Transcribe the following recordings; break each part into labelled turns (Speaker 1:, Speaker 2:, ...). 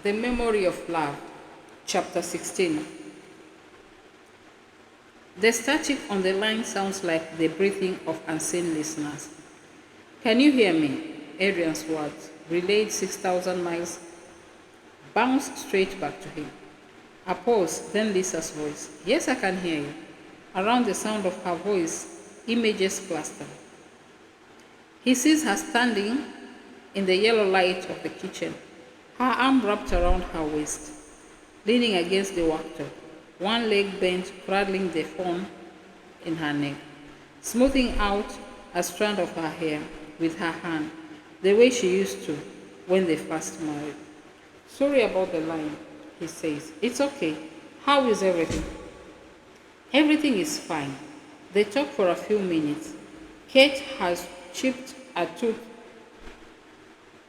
Speaker 1: The Memory of Love, Chapter 16. The static on the line sounds like the breathing of unseen listeners. Can you hear me? Adrian's words, relayed 6,000 miles, bounced straight back to him. A pause, then Lisa's voice. Yes, I can hear you. Around the sound of her voice, images cluster. He sees her standing in the yellow light of the kitchen, her arm wrapped around her waist, leaning against the worktop, one leg bent, cradling the phone in her neck, smoothing out a strand of her hair with her hand, the way she used to when they first married. Sorry about the line, he says. It's okay. How is everything? Everything is fine. They talk for a few minutes. Kate has chipped a tooth,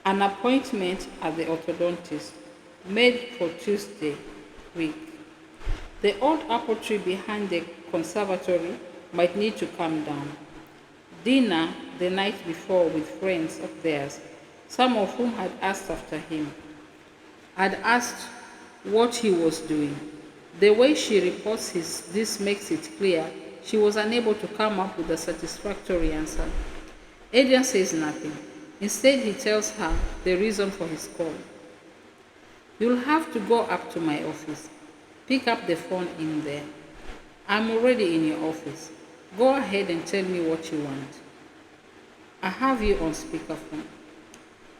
Speaker 1: an appointment at the orthodontist, made for Tuesday week. The old apple tree behind the conservatory might need to come down. Dinner the night before with friends of theirs, some of whom had asked after him, had asked what he was doing. The way she reports this makes it clear she was unable to come up with a satisfactory answer. Adrian says nothing. Instead, he tells her the reason for his call. You'll have to go up to my office. Pick up the phone in there. I'm already in your office. Go ahead and tell me what you want. I have you on speakerphone.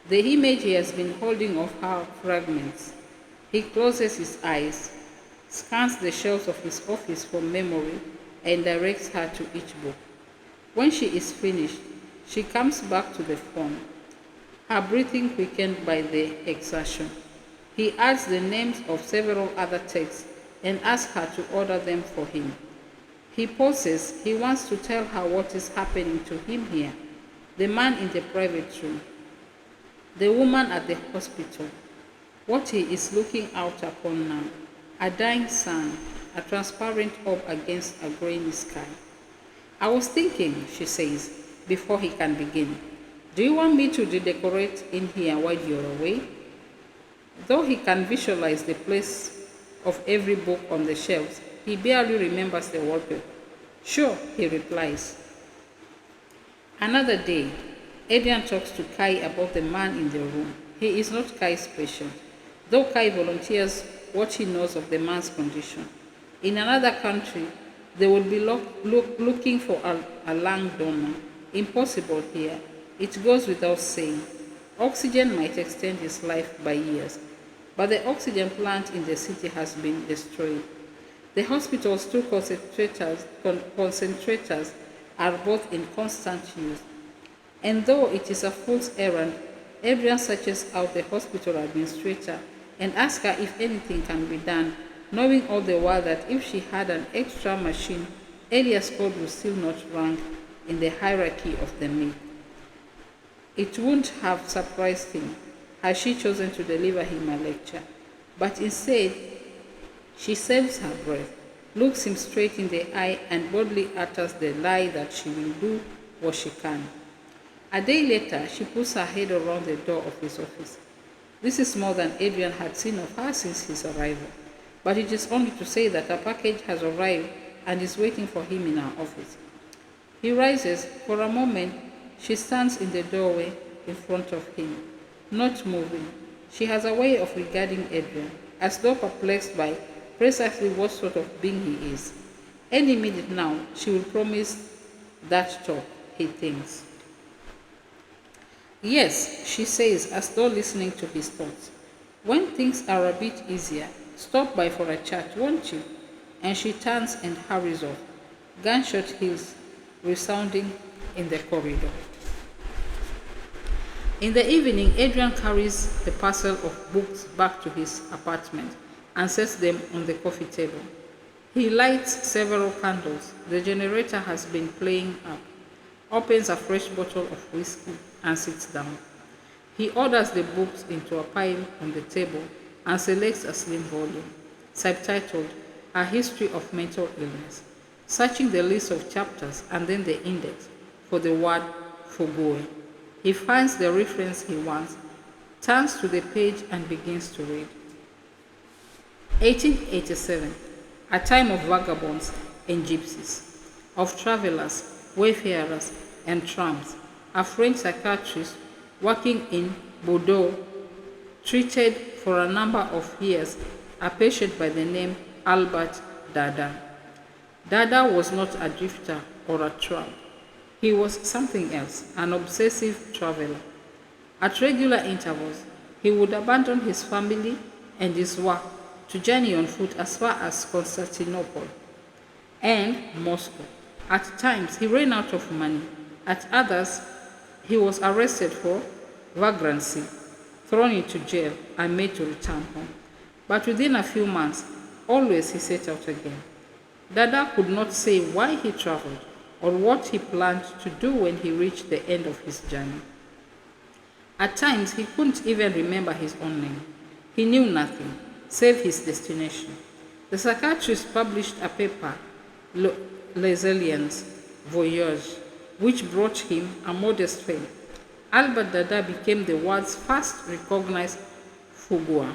Speaker 1: The image he has been holding of her fragments. He closes his eyes, scans the shelves of his office for memory, and directs her to each book. When she is finished, she comes back to the phone, her breathing quickened by the exertion. He adds the names of several other texts and asks her to order them for him. He pauses. He wants to tell her what is happening to him here. The man in the private room, the woman at the hospital, what he is looking out upon now, a dying sun, a transparent orb against a grainy sky. I was thinking, she says, before he can begin. Do you want me to redecorate in here while you're away? Though he can visualize the place of every book on the shelves, he barely remembers the wallpaper. Sure, he replies. Another day, Adrian talks to Kai about the man in the room. He is not Kai's patient, though Kai volunteers what he knows of the man's condition. In another country, they would be looking for a lung donor. Impossible here. It goes without saying. Oxygen might extend his life by years, but the oxygen plant in the city has been destroyed. The hospital's two concentrators are both in constant use. And though it is a fool's errand, Adrian searches out the hospital administrator and asks her if anything can be done, knowing all the while that if she had an extra machine, Elias' code would still not rank in the hierarchy of the myth. It wouldn't have surprised him had she chosen to deliver him a lecture, but instead, she saves her breath, looks him straight in the eye, and boldly utters the lie that she will do what she can. A day later, she puts her head around the door of his office. This is more than Adrian had seen of her since his arrival, but it is only to say that a package has arrived and is waiting for him in her office. He rises. For a moment, she stands in the doorway in front of him, not moving. She has a way of regarding Adrian, as though perplexed by precisely what sort of being he is. Any minute now, she will promise that talk, he thinks. Yes, she says, as though listening to his thoughts. When things are a bit easier, stop by for a chat, won't you? And she turns and hurries off, gunshot heels resounding in the corridor. In the evening, Adrian carries the parcel of books back to his apartment and sets them on the coffee table. He lights several candles. The generator has been playing up, opens a fresh bottle of whiskey, and sits down. He orders the books into a pile on the table and selects a slim volume, subtitled A History of Mental Illness, searching the list of chapters and then the index for the word foregoing. He finds the reference he wants, turns to the page and begins to read. 1887, a time of vagabonds and gypsies, of travelers, wayfarers, and tramps. A French psychiatrist working in Bordeaux treated for a number of years a patient by the name Albert Dada. Dada was not a drifter or a tramp. He was something else, an obsessive traveler. At regular intervals, he would abandon his family and his work to journey on foot as far as Constantinople and Moscow. At times, he ran out of money. At others, he was arrested for vagrancy, thrown into jail, and made to return home. But within a few months, always he set out again. Dada could not say why he traveled or what he planned to do when he reached the end of his journey. At times, he couldn't even remember his own name. He knew nothing, save his destination. The psychiatrist published a paper, Les Aliens Voyage, which brought him a modest fame. Albert Dada became the world's first recognized fougueur.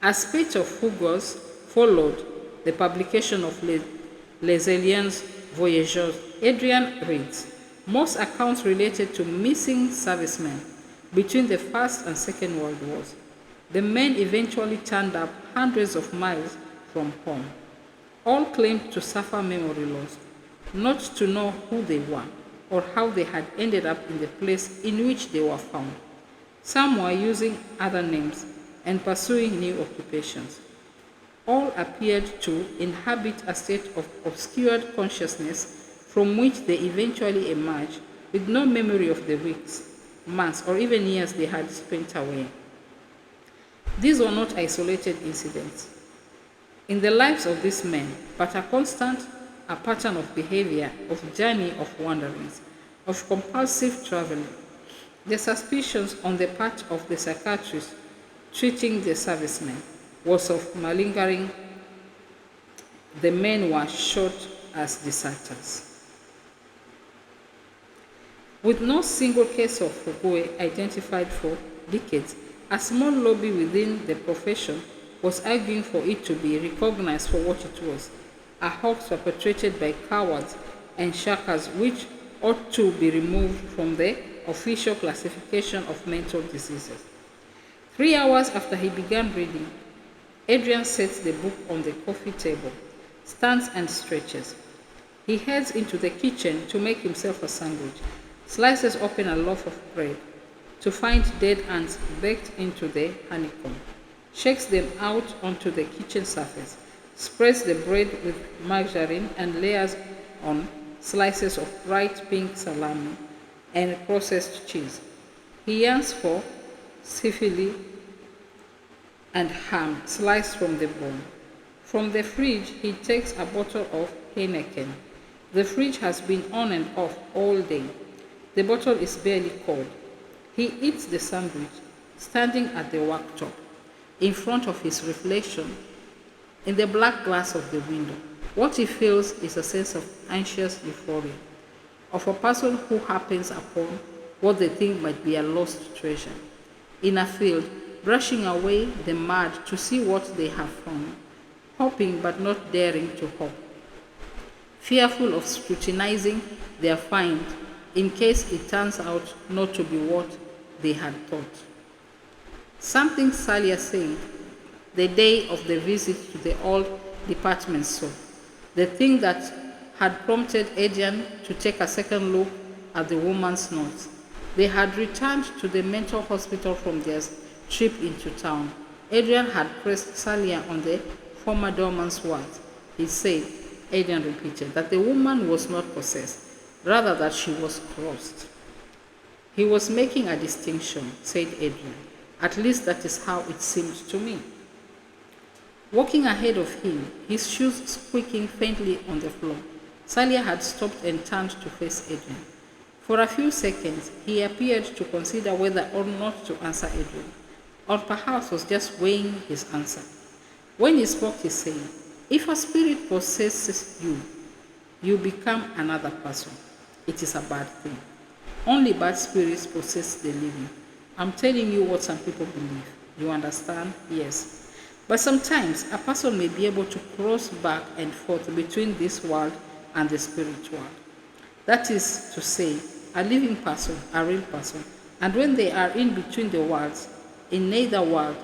Speaker 1: A spate of fougueurs followed the publication of Les Aliens Voyageurs. Adrian reads, most accounts related to missing servicemen between the First and Second World Wars. The men eventually turned up hundreds of miles from home. All claimed to suffer memory loss, not to know who they were or how they had ended up in the place in which they were found. Some were using other names and pursuing new occupations. All appeared to inhabit a state of obscured consciousness from which they eventually emerged with no memory of the weeks, months, or even years they had spent away. These were not isolated incidents in the lives of these men, but a constant, a pattern of behavior, of journey, of wanderings, of compulsive traveling. The suspicions on the part of the psychiatrist treating the servicemen was of malingering. The men were shot as deserters. With no single case of fougueur identified for decades, a small lobby within the profession was arguing for it to be recognized for what it was, a hoax perpetrated by cowards and shirkers which ought to be removed from the official classification of mental diseases. 3 hours after he began reading, Adrian sets the book on the coffee table, stands and stretches. He heads into the kitchen to make himself a sandwich, slices open a loaf of bread to find dead ants baked into the honeycomb, shakes them out onto the kitchen surface, spreads the bread with margarine and layers on slices of bright pink salami and processed cheese. He yearns for syphili and ham sliced from the bone. From the fridge, he takes a bottle of Heineken. The fridge has been on and off all day. The bottle is barely cold. He eats the sandwich, standing at the worktop, in front of his reflection in the black glass of the window. What he feels is a sense of anxious euphoria, of a person who happens upon what they think might be a lost treasure, in a field, brushing away the mud to see what they have found, hoping but not daring to hope, fearful of scrutinizing their find in case it turns out not to be what they had thought. Something Salia said the day of the visit to the old department store, the thing that had prompted Adrian to take a second look at the woman's notes. They had returned to the mental hospital from their trip into town. Adrian had pressed Salia on the former doorman's words. He said, Adrian repeated, that the woman was not possessed, rather that she was crossed. He was making a distinction, said Adrian. At least that is how it seemed to me. Walking ahead of him, his shoes squeaking faintly on the floor, Salia had stopped and turned to face Adrian. For a few seconds, he appeared to consider whether or not to answer Adrian, or perhaps was just weighing his answer. When he spoke, he said, if a spirit possesses you, you become another person. It is a bad thing. Only bad spirits possess the living. I'm telling you what some people believe. You understand? Yes. But sometimes a person may be able to cross back and forth between this world and the spirit world. That is to say, a living person, a real person. And when they are in between the worlds, in neither world,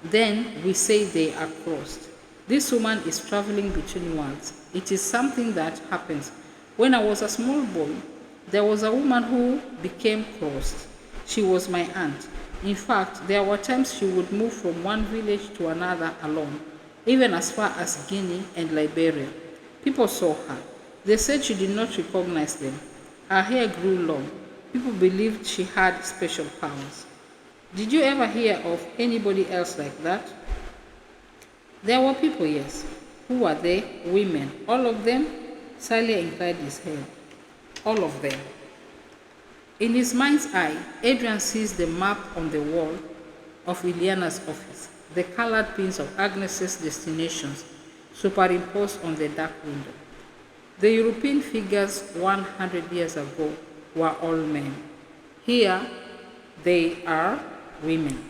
Speaker 1: then we say they are crossed. This woman is traveling between worlds. It is something that happens. When I was a small boy, there was a woman who became crossed. She was my aunt. In fact, there were times she would move from one village to another alone, even as far as Guinea and Liberia. People saw her. They said she did not recognize them. Her hair grew long. People believed she had special powers. Did you ever hear of anybody else like that? There were people, yes. Who were they? Women. All of them? Sally inclined his head. All of them. In his mind's eye, Adrian sees the map on the wall of Iliana's office, the colored pins of Agnes's destinations superimposed on the dark window. The European figures 100 years ago were all men. Here they are women.